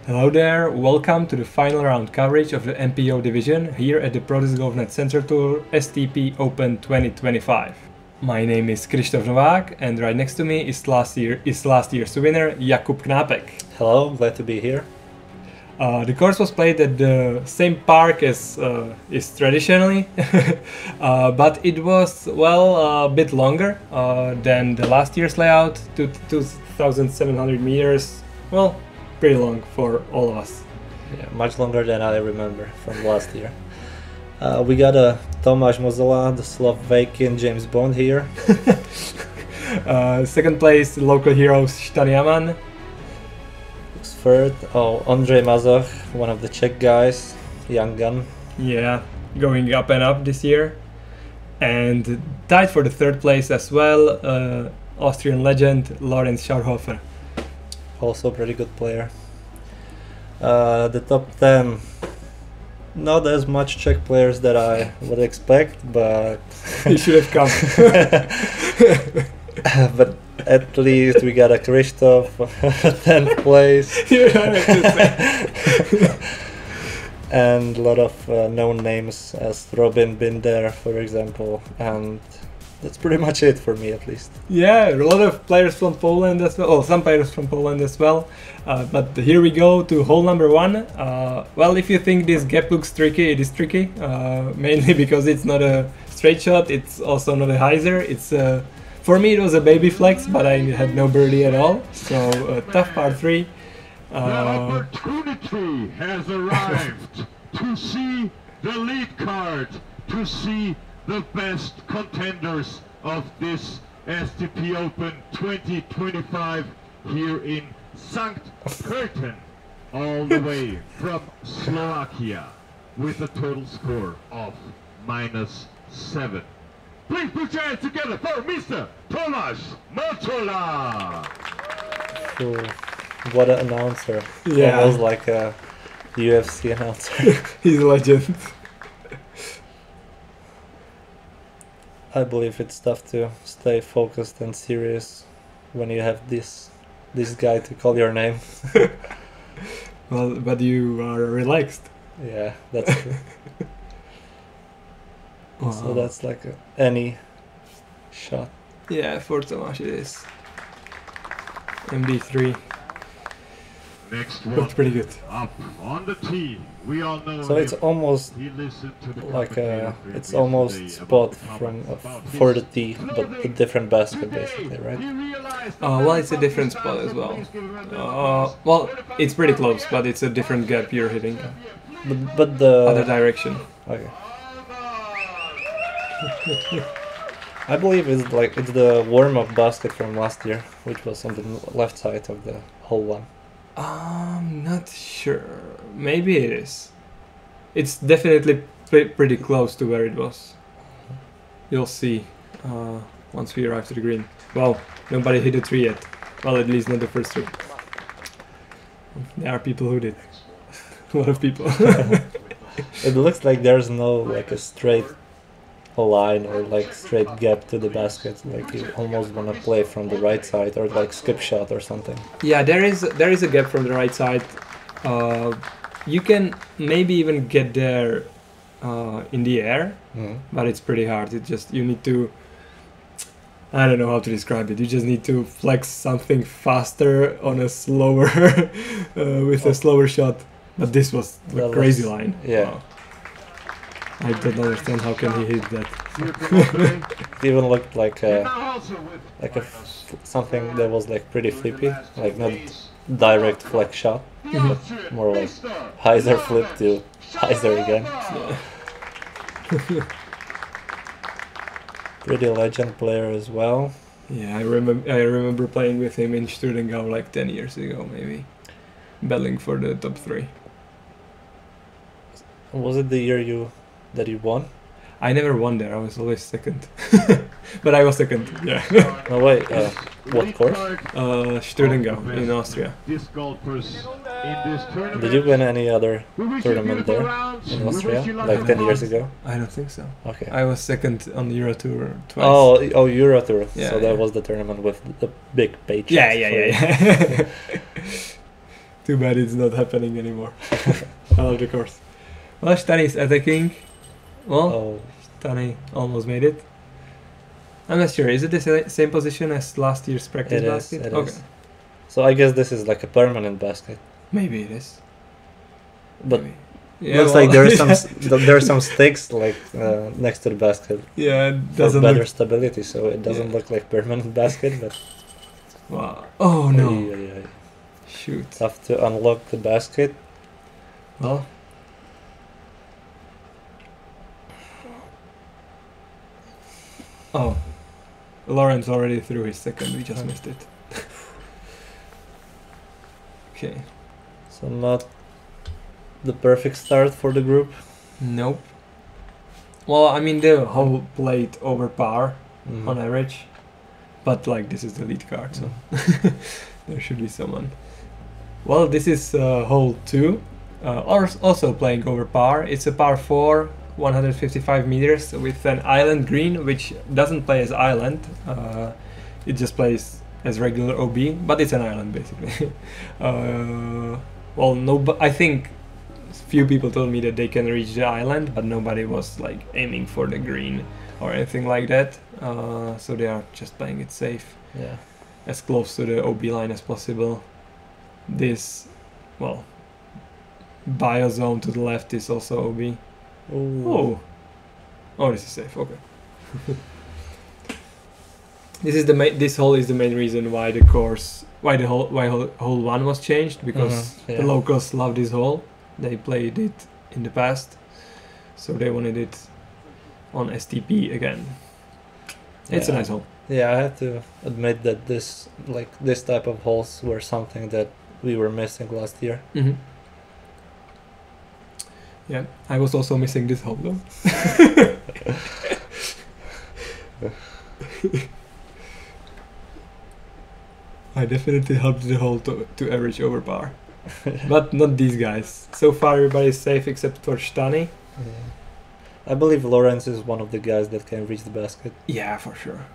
Hello there, welcome to the final round coverage of the MPO division here at the proDiscgolf.cz Center Tour STP Open 2025. My name is Kryštof Novák and right next to me is last year's winner Jakub Knápek. Hello, glad to be here. The course was played at the same park as is traditionally, but it was, well, a bit longer than the last year's layout, 2,700 meters, well, pretty long for all of us. Yeah, much longer than I remember from last year. We got a Tomáš Mozola, the Slovakian James Bond here. Second place, local heroes Amann. Third, Ondřej Mazoch, one of the Czech guys, young gun. Yeah, going up and up this year. And tied for the third place as well, Austrian legend Laurenz Schaurhofer. Also a pretty good player. The top 10, not as much Czech players that I would expect, but you should have come. but at least we got a Kryštof, 10th place. And a lot of known names as Robin Binder, for example, and that's pretty much it for me, at least. Yeah, a lot of players from Poland as well, or some players from Poland as well. But here we go to hole number one. Well, if you think this gap looks tricky, it is tricky, mainly because it's not a straight shot, it's also not a hyzer. It's for me it was a baby flex, but I had no birdie at all, so tough par 3. The opportunity has arrived to see the lead card, to see the best contenders of this STP Open 2025 here in Sankt Pölten, all the way from Slovakia, with a total score of -7. Please put your hands together for Mr. Tomáš Mozola. What an announcer. Yeah. Almost like a UFC announcer. He's a legend. I believe it's tough to stay focused and serious when you have this guy to call your name. Well, but you are relaxed. Yeah, that's true. Wow. So that's like any shot. Yeah, for Tomáš it is. MD3. Next Looks pretty good. up on the tee. We all know So it's almost he listened to the like it's commentator almost yesterday spot about from about for his the tee, but a different basket basically, right? Well, it's a different spot as well. Well, it's pretty close, but it's a different gap you're hitting. But the Other direction. Okay. I believe it's the warm-up basket from last year, which was on the left side of the hole one. I'm not sure. Maybe it is. It's definitely pretty close to where it was. You'll see once we arrive to the green. Well, nobody hit a tree yet. Well, at least not the first tree. There are people who did. A lot of people. It looks like there's no like a straight line or like straight gap to the basket. Like you almost wanna play from the right side or like skip shot or something. Yeah, there is a gap from the right side. You can maybe even get there in the air, but it's pretty hard. You need to, I don't know how to describe it. You just need to flex something faster on a slower with a slower shot. But this was a crazy line. Yeah. Wow. I don't understand how can he hit that. It even looked like something that was like pretty flippy, like not direct flex shot, but more like hyzer flip to hyzer again. Yeah. Pretty legend player as well. Yeah, I remember playing with him in Sturdengau like 10 years ago, maybe, battling for the top 3. Was it the year that you won? I never won there. I was always second, but I was second. Yeah. No way. What course? Sturdengau in Austria. Did you win any other tournament there in Austria, like 10 years ago? I don't think so. Okay. I was second on the Euro Tour twice. Oh, Euro Tour. Yeah, so that was the tournament with the big paycheck. Yeah. Too bad it's not happening anymore. I love the course. Well, Stani is attacking. Well, Oh, Stani almost made it. I'm not sure. Is it the same position as last year's practice it is. basket? It Okay. is. So I guess this is like a permanent basket. Maybe it is. But Maybe. Yeah, looks well, like there are some sticks like next to the basket yeah, it for doesn't better look. stability, so it doesn't Yeah. look like permanent basket. But Wow. Oh no! Ay, ay, ay. Shoot. Have to unlock the basket. Well. Oh, Laurenz already threw his second. We just missed it. Okay. So not the perfect start for the group. Nope. Well, I mean the hole played over par Mhm. on average, but like this is the lead card, so there should be someone. Well, this is hole 2, also playing over par. It's a par 4, 155 meters with an island green, which doesn't play as island. It just plays as regular OB, but it's an island basically. Well, no, but I think few people told me that they can reach the island, but nobody was like aiming for the green or anything like that. So they are just playing it safe, Yeah. as close to the OB line as possible. This, well, biozone to the left is also OB. Ooh. Oh, this is safe. Okay. This is this hole is the main reason why the course, why hole 1 was changed, because Yeah. the locals love this hole. They played it in the past, so they wanted it on STP again. It's a Yeah. nice hole. Yeah, I have to admit that this type of holes were something that we were missing last year. Mm-hmm. Yeah, I was also missing this hole though. I definitely helped the hole to average over par. But not these guys. So far everybody is safe except for Stani. Yeah. I believe Laurenz is one of the guys that can reach the basket. Yeah, for sure.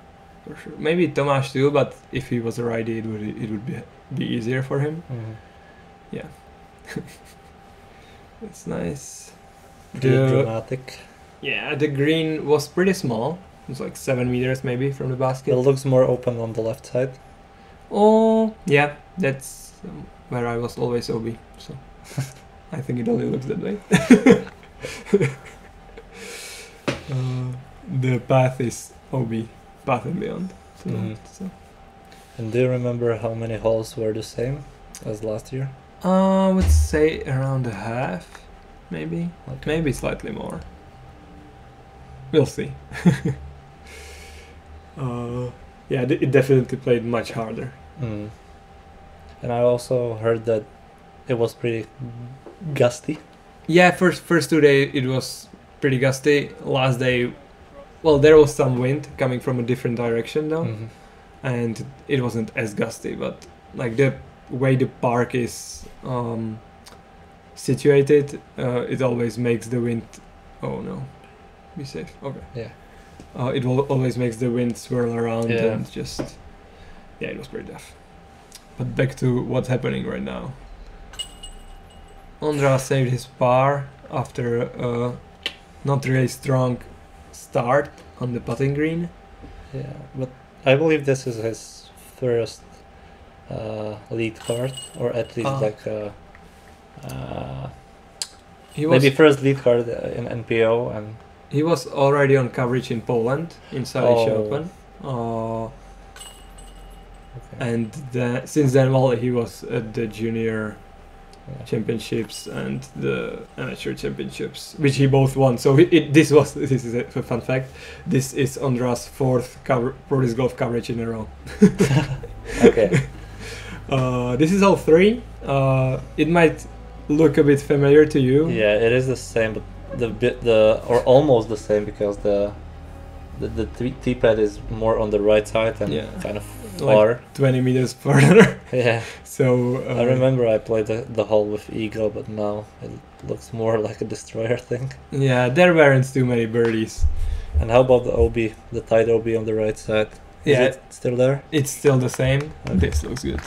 For sure. Maybe Tomáš too, but if he was a righty, it would be easier for him. Yeah. It's nice. Pretty dramatic. Yeah, the green was pretty small. It was like 7 meters maybe from the basket. It looks more open on the left side. Oh, yeah, that's where I was always OB, so I think it only looks that way. The path is OB, path and beyond. So, Mhm. so. And do you remember how many holes were the same as last year? I would say around a half, maybe. Okay. Maybe slightly more. We'll see. Yeah, it definitely played much harder. Mm. And I also heard that it was pretty gusty. Yeah, first 2 days it was pretty gusty. Last day, well, there was some wind coming from a different direction though, Mhm. and it wasn't as gusty. But like the way the park is situated, it always makes the wind. Oh no, be safe. Okay. Yeah. It always makes the wind swirl around Yeah. and just. Yeah, it was pretty tough. But back to what's happening right now. Ondřej saved his par after a not really strong start on the putting green. Yeah, but I believe this is his first lead card, or at least like He was maybe first lead card in NPO, and he was already on coverage in Poland in STP Oh. Open. okay. And since then, well, he was at the junior Yeah. championships and the amateur championships, which he both won. So this is a fun fact. This is Ondřej's 4th proDiscgolf coverage in a row. Okay. This is all 3. It might look a bit familiar to you. Yeah, it is the same, but or almost the same, because the T-pad is more on the right side and Yeah. kind of far. Like 20 meters further. Yeah. So I remember I played the hole with Eagle, but now it looks more like a destroyer thing. Yeah, there weren't too many birdies. And how about the OB, the tight OB on the right side? Is Yeah. it still there? It's still the same. Okay. This looks good.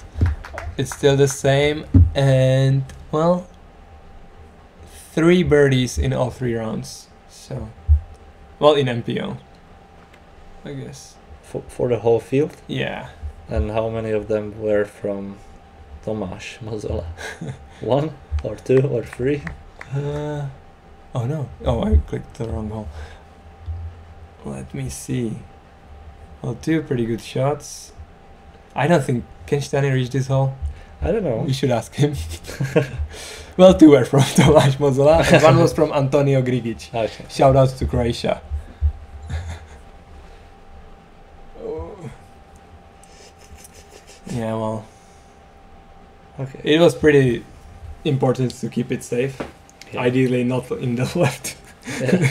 it's still the same, and well, 3 birdies in all 3 rounds. So, well, in MPO, I guess. For the whole field? Yeah. And how many of them were from Tomáš Mozola? 1 or 2 or 3? Oh no! Oh, I clicked the wrong hole. Let me see. Well, 2 pretty good shots. I don't think can Stani reach this hole. I don't know. We should ask him. Well, 2 were from Tomáš Mozola, and 1 was from Antonio Grigic. Okay. Shout out to Croatia. Oh. Yeah, well, Okay. it was pretty important to keep it safe. Yeah. Ideally, not in the left. Yeah.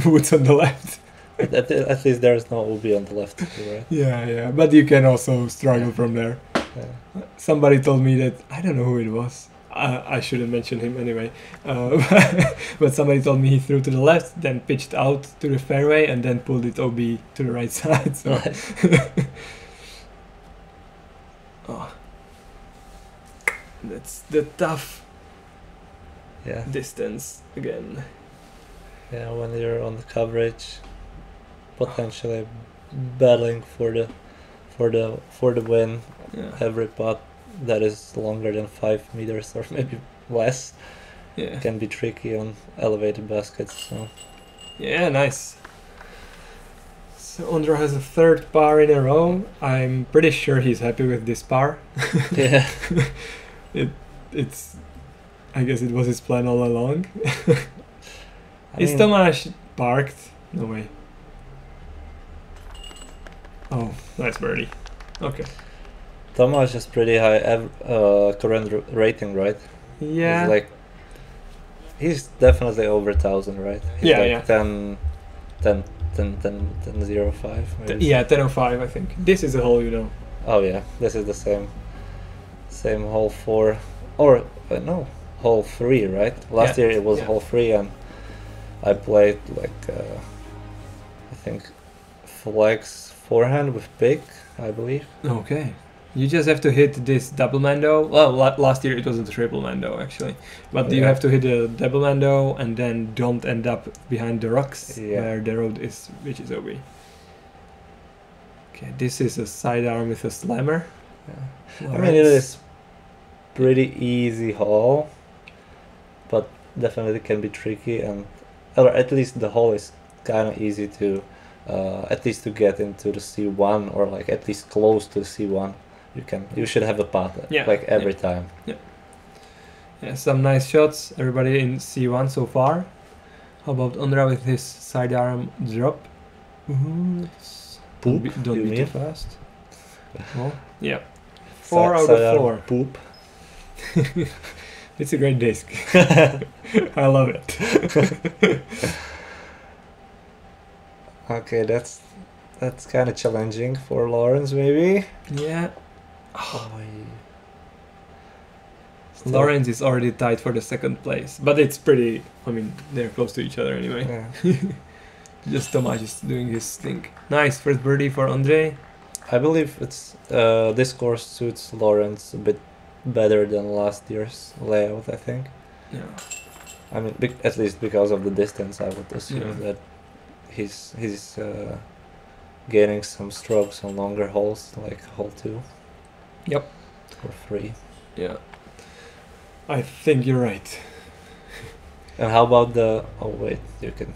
Woods on the left. At least there's no OB on the left, right? Yeah, but you can also struggle from there. Yeah. Somebody told me that, I don't know who it was. I shouldn't mention him anyway. But somebody told me he threw to the left, then pitched out to the fairway, and then pulled it OB to the right side. So. Oh. That's the tough Yeah. distance again. Yeah, when you're on the coverage, potentially battling for the win, Yeah. every putt that is longer than 5 meters or maybe less Yeah. can be tricky on elevated baskets. So Yeah, nice. So Ondřej has a 3rd par in a row. I'm pretty sure he's happy with this par. yeah, It's I guess it was his plan all along. I Is mean, Tomáš parked? No way. Oh, nice birdie. Okay. Tomáš has pretty high current rating, right? Yeah. He's like he's definitely over 1,000, right? He's Yeah, like yeah. 10.05. maybe. Yeah, 10:05 I think. This is a hole, you know. Oh yeah, this is the same hole 4 or no, hole 3, right? Last Yeah, year it was yeah. hole 3 and I played like I think flex forehand with pick, I believe. Okay. You just have to hit this double mando. Well, last year it was a triple mando actually, but you Yeah. have to hit a double mando and then don't end up behind the rocks Yeah. where the road is, which is OB. Okay, this is a sidearm with a slammer. Yeah. I mean, it is pretty easy hole, but definitely can be tricky, and or at least the hole is kind of easy to at least to get into the C1 or like at least close to C1. You should have a putt Yeah, like every yeah. time. Yeah, some nice shots. Everybody in C1 so far. How about Ondřej with his sidearm drop? Poop, Don't you be mean? too fast. Well, yeah. 4 out Sidearm of 4. Poop. It's a great disc. I love it. Okay, that's kind of challenging for Laurenz, maybe. Yeah. Oh, Laurenz is already tied for the 2nd place, but it's pretty. I mean, they're close to each other anyway. yeah. Just Tomáš is doing his thing. Nice first birdie for Ondřej. I believe it's this course suits Laurenz a bit better than last year's layout, I think. Yeah. I mean, at least because of the distance, I would assume Yeah. that he's gaining some strokes on longer holes, like hole 2. Yep. Or 3. Yeah. I think you're right. And how about the? Oh wait, you can.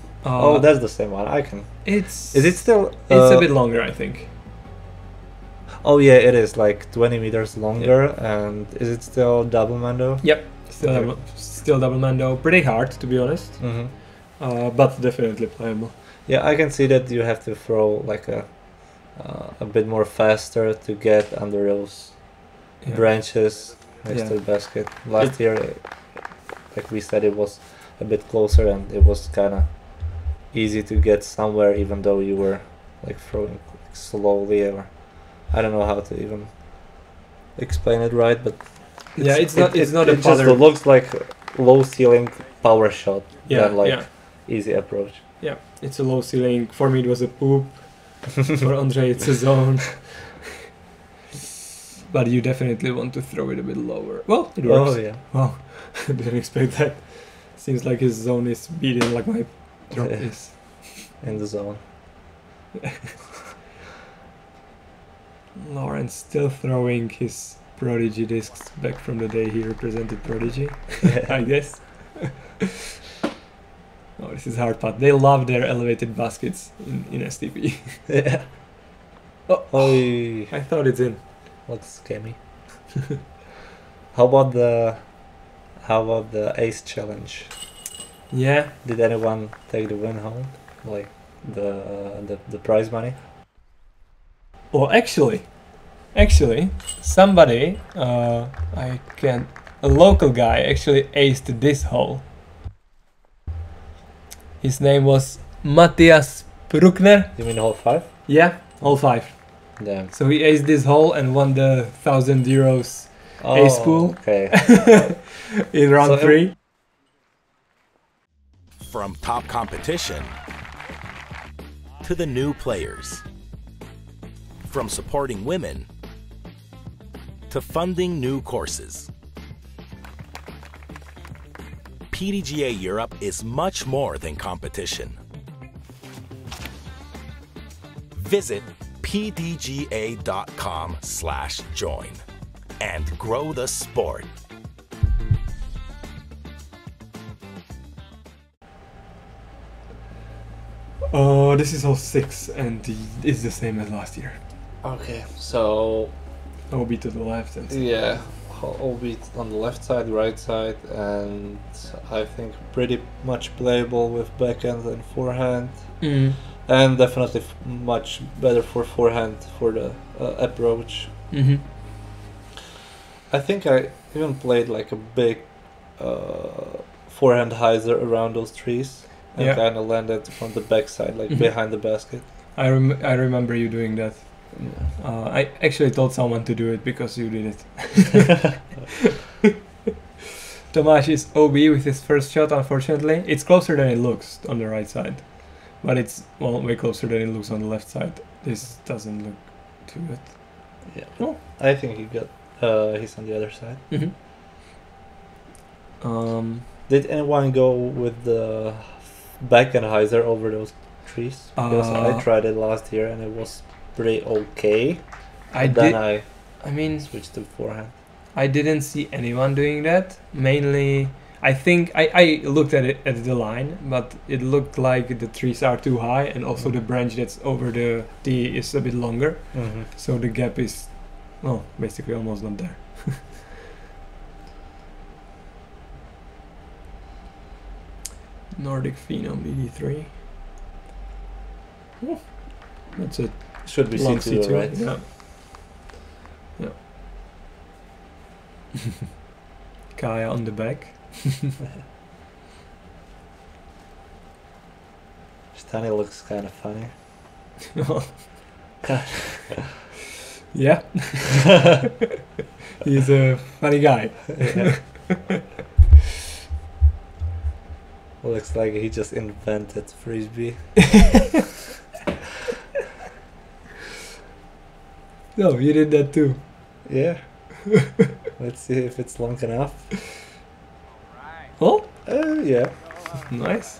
That's the same one. I can. It's. Is it still? It's a bit longer, I think. Oh yeah, it is like 20 meters longer, and is it still double mando? Yep. Still double mando. Pretty hard, to be honest. Mm-hmm. But definitely playable. Yeah, I can see that you have to throw like a bit more faster to get under those Yeah. branches next to the basket. Last year, like we said, it was a bit closer and it was kind of easy to get somewhere, even though you were like throwing slowly, or I don't know how to even explain it right, but It's not a just bother. looks like low ceiling power shot Yeah, than like yeah. easy approach. Yeah, it's a low ceiling. For me, it was a poop. For Ondřej, it's a zone. but you definitely want to throw it a bit lower. Well, it works. Oh yeah. Wow, didn't expect that. Seems like his zone is beating like my drop is. In the zone. Laurenz still throwing his Prodigy discs back from the day he represented Prodigy, I guess. Oh, this is hard putt. They love their elevated baskets in STP. Yeah. Oh, Oy. I thought it's in. Looks scammy. How about the Ace Challenge? Yeah. Did anyone take the win home? Like the prize money? Well, actually, somebody, a local guy actually aced this hole. His name was Matthias Bruckner. You mean hole 5? Yeah, hole 5. Damn. So he aced this hole and won the €1,000 ace pool. Okay. In round 3. From top competition to the new players. From supporting women to funding new courses. PDGA Europe is much more than competition. Visit pdga.com/join and grow the sport. Oh, this is hole 6 and it's the same as last year. Okay, so OB to the left and yeah, OB on the left side, right side, and I think pretty much playable with backhand and forehand, and definitely much better for forehand for the approach. I think I even played like a big forehand hyzer around those trees and kind of landed on the backside, like behind the basket. I remember you doing that. Yeah. I actually told someone to do it because you did it. Tomáš is OB with his first shot, unfortunately. It's closer than it looks on the right side. But it's, well, way closer than it looks on the left side. This doesn't look too good. Yeah. Oh. I think he got he's on the other side. Did anyone go with the backhand hyzer over those trees? Because I tried it last year and it was pretty okay. I switched to forehand. I didn't see anyone doing that. Mainly, I think I looked at it at the line, but it looked like the trees are too high, and also the branch that's over the tee is a bit longer. So the gap is, well, basically almost not there. Nordic Phenom ED3. Oh, that's it. Should be Long C2, right? Yeah. Kaya on the back. Stani looks kind of funny. Yeah. He's a funny guy. Yeah. Looks like he just invented frisbee. No, you did that too. Yeah. Let's see if it's long enough. Oh? Yeah. Nice.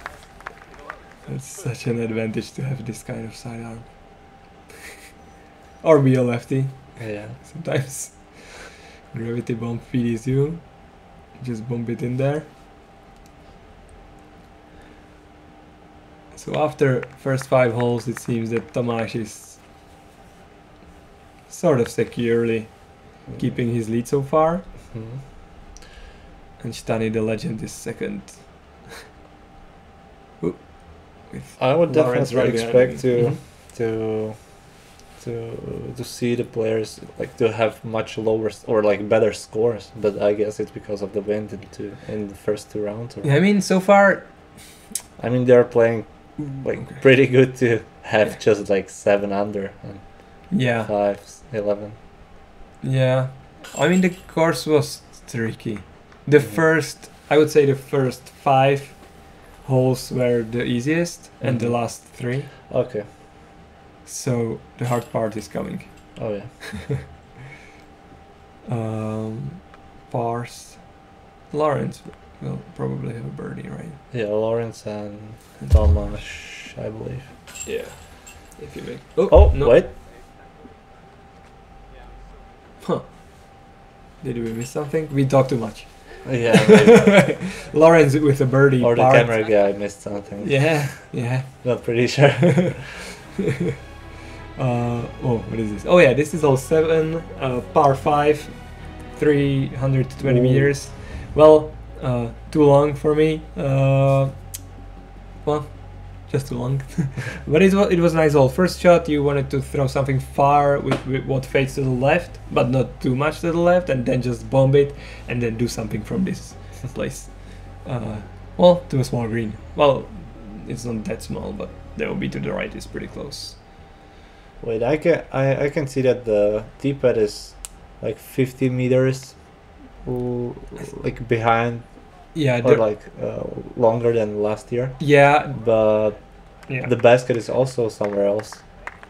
That's such an advantage to have this kind of sidearm. Or be a lefty. Yeah. Sometimes gravity bomb feeds you. Just bomb it in there. So after first 5 holes, it seems that Tomáš is sort of securely keeping his lead so far. And Stani the legend is second. I would Laurenz definitely right expect to see the players like to have much lower or like better scores, but I guess it's because of the wind in the first 2 rounds. Or, yeah, I mean, so far, I mean they're playing like pretty good to have just like 7 under and 5, 11. Yeah, I mean the course was tricky. The first, I would say the first 5 holes were the easiest, and the last 3. Okay. So the hard part is coming. Oh yeah. Pars. Laurenz will probably have a birdie, right? Yeah, Laurenz and Tomáš, I believe. Yeah. If you make. Oh, no. wait. Huh. Did we miss something? We talked too much. Yeah, maybe. Laurenz with a birdie. Or the part. camera guy missed something. Yeah, yeah. Not pretty sure. What is this? Oh yeah, this is all 7, par 5, 320 Ooh. meters. Well, too long for me. Well, just too long. But it was nice hole. First shot, you wanted to throw something far with what fades to the left, but not too much to the left, and then just bomb it, and then do something from this place. Well, to a small green. Well, it's not that small, but the OB to the right is pretty close. Wait, I can see that the tee pad is like 50 meters, like behind. Yeah, or like longer than last year. Yeah, but yeah. The basket is also somewhere else.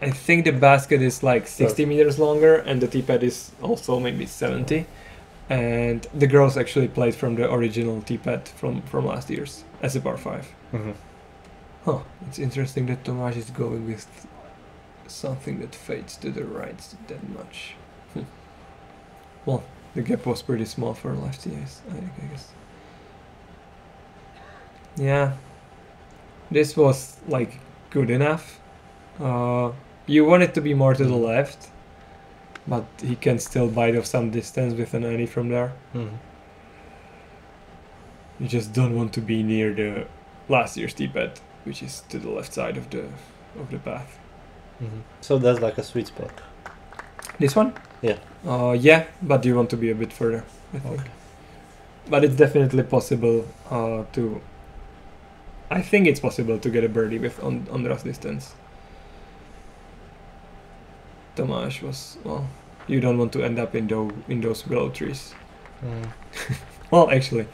I think the basket is like 60 meters longer, and the tee pad is also maybe 70. And the girls actually played from the original tee pad from last year's as a par 5. Mm-hmm. Huh, it's interesting that Tomáš is going with something that fades to the right that much. Well, the gap was pretty small for lefty, I guess. Yeah, this was like good enough. You want it to be more to the left, but he can still bite off some distance with an any from there. Mm-hmm. You just don't want to be near the last year's tee pad, which is to the left side of the path. Mm-hmm. So that's like a sweet spot. This one? Yeah. Yeah, but you want to be a bit further, I think. Okay. But it's definitely possible to. I think it's possible to get a birdie with on the distance. Tomáš was, well, you don't want to end up in those willow trees. Mm. Well, actually,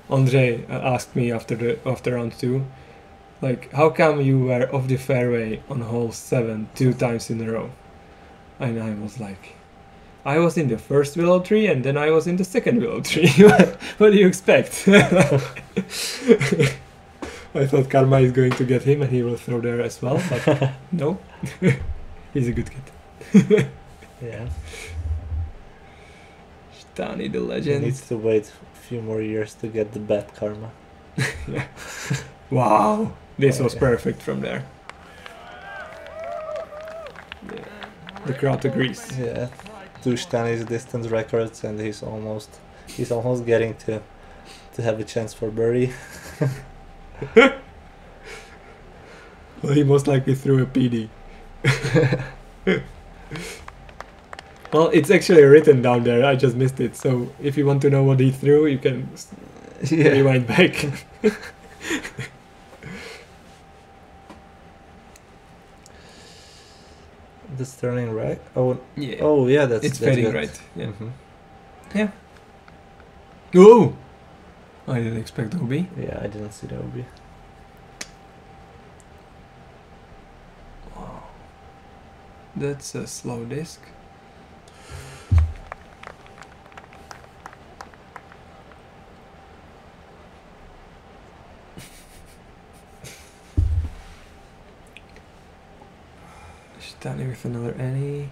Ondřej asked me after round 2, like, how come you were off the fairway on hole 7 2 times in a row? And I was like, I was in the first willow tree and then I was in the second willow tree. What do you expect? I thought karma is going to get him and he will throw there as well, but no. He's a good kid. Yeah. Stani the He legend. needs to wait a few more years to get the bad karma. Yeah. Wow, this was Okay. perfect from there. Yeah. The crowd agrees. Yeah. 2 Stani's distance records, and he's almost getting to have a chance for birdie. Well, he most likely threw a PD. Well, it's actually written down there. I just missed it. So if you want to know what he threw, you can rewind back. That's turning right. Oh, Yeah. oh yeah, that's It's that's fading good. right. Yeah. Mhm. Yeah. Oh! I didn't expect OB. Yeah, I didn't see the OB. Wow. That's a slow disc. Stani with another any.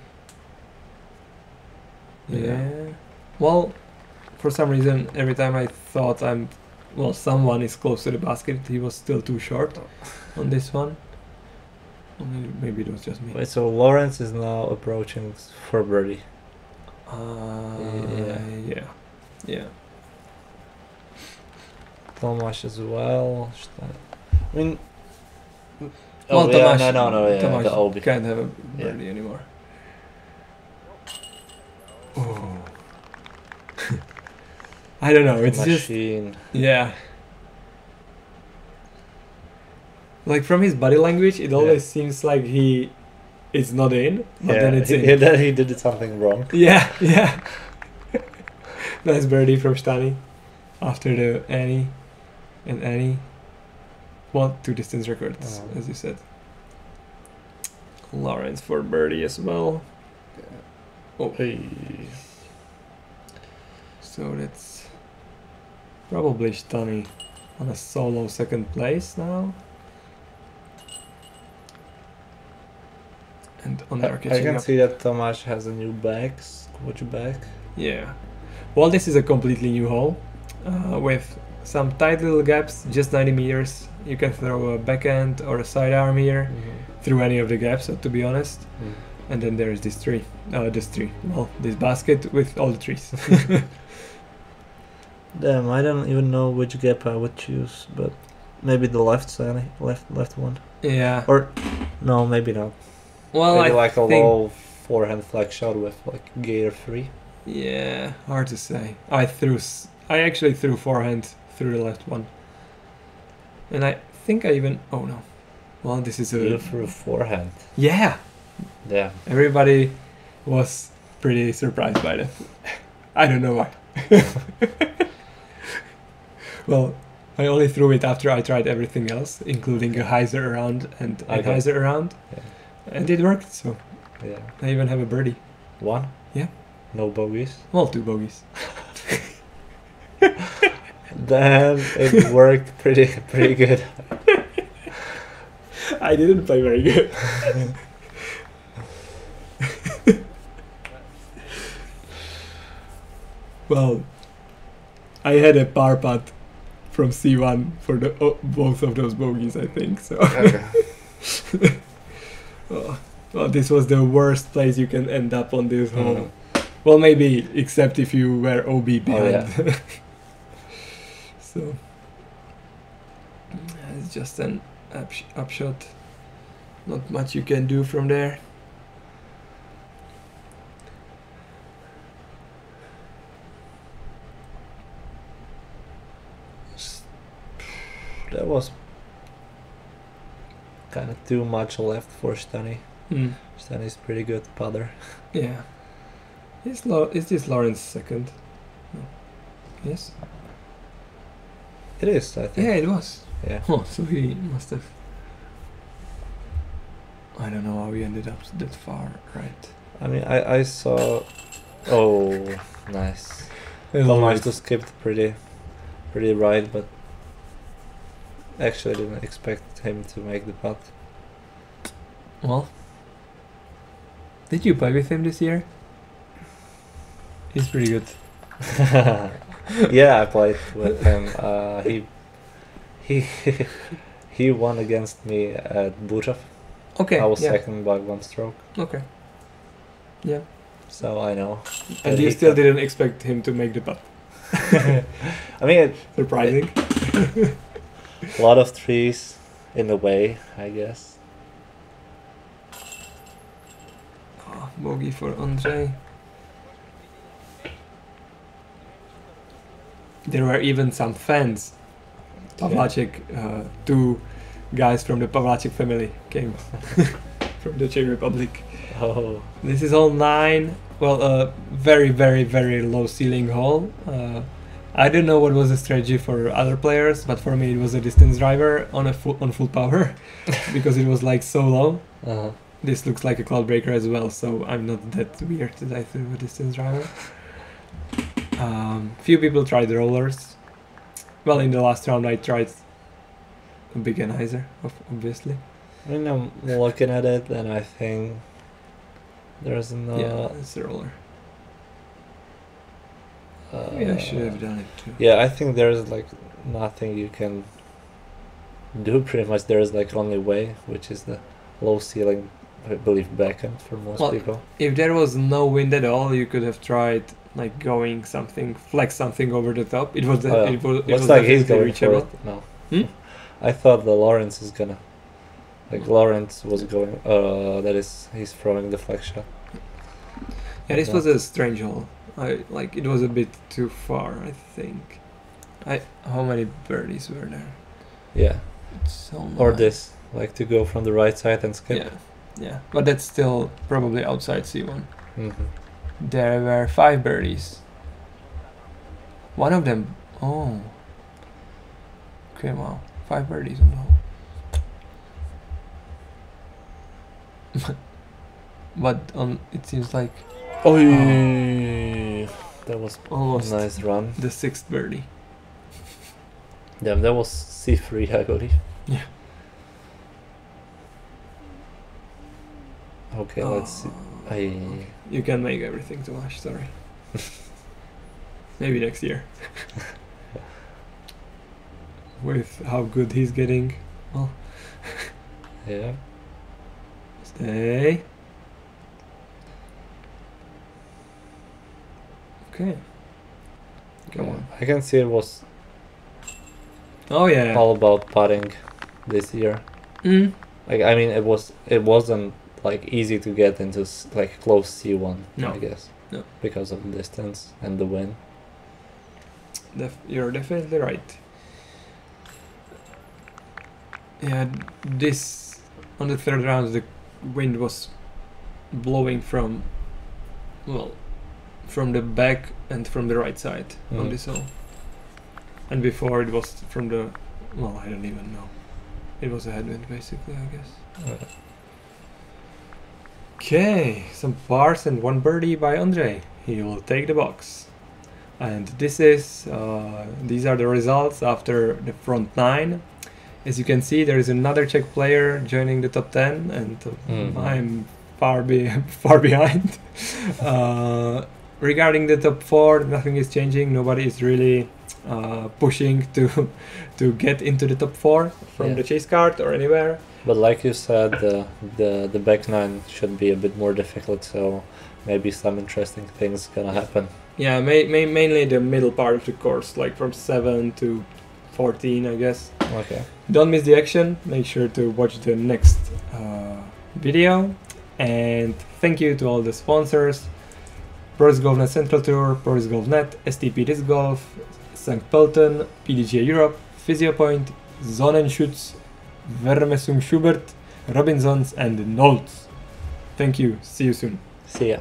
Yeah. Well, for some reason, every time I thought someone is close to the basket, he was still too short on this one. Or maybe it was just me. Wait, so Laurenz is now approaching for birdie. Yeah. Yeah. Tomáš as well. I mean, Well, yeah, Tomáš, no, yeah, Tomáš the OB. can't have a Yeah. birdie anymore. Oh. I don't know. It's just machine. yeah. Like from his body language, it always seems like he is not in, but then it's in. Then he did something wrong. Yeah. Nice birdie from Stani after the Annie and Annie. Well, 2 distance records, as you said. Laurenz for birdie as well. Oh, Hey. So that's probably Stani on a solo second place now. And Ondřej I catching can up. see that Tomáš has a new bag, squash bag. Yeah. Well, this is a completely new hole with some tight little gaps, just 90 meters. You can throw a backhand or a sidearm here through any of the gaps, to be honest. And then there is this tree. Well, this basket with all the trees. Damn, I don't even know which gap I would choose, but maybe the left side, left one. Yeah. Or no, maybe not. Well, Maybe I like a think, low forehand flag shot with like gear 3. yeah, hard to say. I actually threw forehand through the left one, and I think I even. Oh no. Well, this is You a. threw forehand. Yeah. Damn. Everybody was pretty surprised by that. I don't know why. Well, I only threw it after I tried everything else, including a hyzer around and a Okay. hyzer around. Yeah. And it worked, so Yeah. I even have a birdie. 1? Yeah. No bogeys? Well, 2 bogeys. Damn, it worked pretty good. I didn't play very good. Well, I had a par putt from C1 for the both of those bogeys, I think. So, Okay. well, this was the worst place you can end up on this hole. Mm. Well, maybe except if you were OB behind. Oh, yeah. So it's just an upshot. Not much you can do from there. That was kind of too much left for Stani. Mm. Stani's pretty good putter. Yeah. Is this Laurenz second? No. Yes? It is, I think. Yeah, it was. Yeah. Oh, so he must have. I don't know how he ended up that far, right? I mean, I saw. Oh, nice. As Tomáš always. just skipped pretty right, but actually didn't expect him to make the putt. Well, did you play with him this year? He's pretty good. Yeah, I played with him. He he won against me at Bučov. Okay. I was yeah. second by 1 stroke, Okay. Yeah. so I know. And that you he still can- didn't expect him to make the putt. I mean, Surprising. a lot of trees in the way, I guess. Oh, bogey for Ondřej. There were even some fans. Pavláček, 2 guys from the Pavláček family came from the Czech Republic. Oh, This is hole 9. Well, a very, very, very low ceiling hole. I don't know what was the strategy for other players, but for me it was a distance driver on full power because it was like so low. This looks like a cloud breaker as well, so I'm not that weird that I threw a distance driver. Few people tried rollers. Well, in the last round I tried a big hyzer, obviously. I mean, I'm looking at it and I think there's no. Yeah, it's a roller. Maybe I should have done it too. Yeah, I think there's like nothing you can do. Pretty much, there's like only way, which is the low ceiling, I believe, backhand for most Well, people. If there was no wind at all, you could have tried like going something, flex something over the top. It was Oh, yeah. it was Looks like he's definitely going reachable. for it. No, Hmm? I thought the Laurenz is gonna. Like Laurenz was going. That is, he's throwing the flag shot. Yeah, this was a strange hole. It was a bit too far, I think. How many birdies were there? Yeah, So or nine. this, like to go from the right side and skip. Yeah, but that's still probably outside C1. Mm-hmm. There were 5 birdies. One of them. Oh. Okay, wow. 5 birdies on the hole. But it seems like. Oh, That was Almost a nice run. the 6th birdie. Yeah, that was C3, I believe. Yeah. Okay, let's see. You can make everything, Tomáš, sorry. Maybe next year. With how good he's getting. Well. Yeah. Stay. Okay. Come on. I can see it was Oh yeah. all about putting this year. Mm. Like, I mean, it wasn't like easy to get into like close C1, No. I guess. No. Because of the distance and the wind. You're definitely right. Yeah, this on the 3rd round the wind was blowing from, well, from the back and from the right side on this hole. And before it was from the, well, I don't even know. It was a headwind basically, I guess. Okay, some pars and 1 birdie by Ondřej. He will take the box. And this is, these are the results after the front 9. As you can see, there is another Czech player joining the top 10, and I'm far behind. Regarding the top 4, nothing is changing. Nobody is really pushing to get into the top 4 from the chase card or anywhere. But like you said, the back 9 should be a bit more difficult, so maybe some interesting things gonna happen. Yeah, mainly the middle part of the course, like from 7 to 14, I guess. Okay. Don't miss the action. Make sure to watch the next video. And thank you to all the sponsors: proDiscgolf.net Central Tour, proDiscgolf.net, STP Disc Golf, Sankt Pölten, PDGA Europe, PhysioPoint, Sonnenschutz, Vermessung Schubert, Robinsons, and Nolts. Thank you. See you soon. See ya.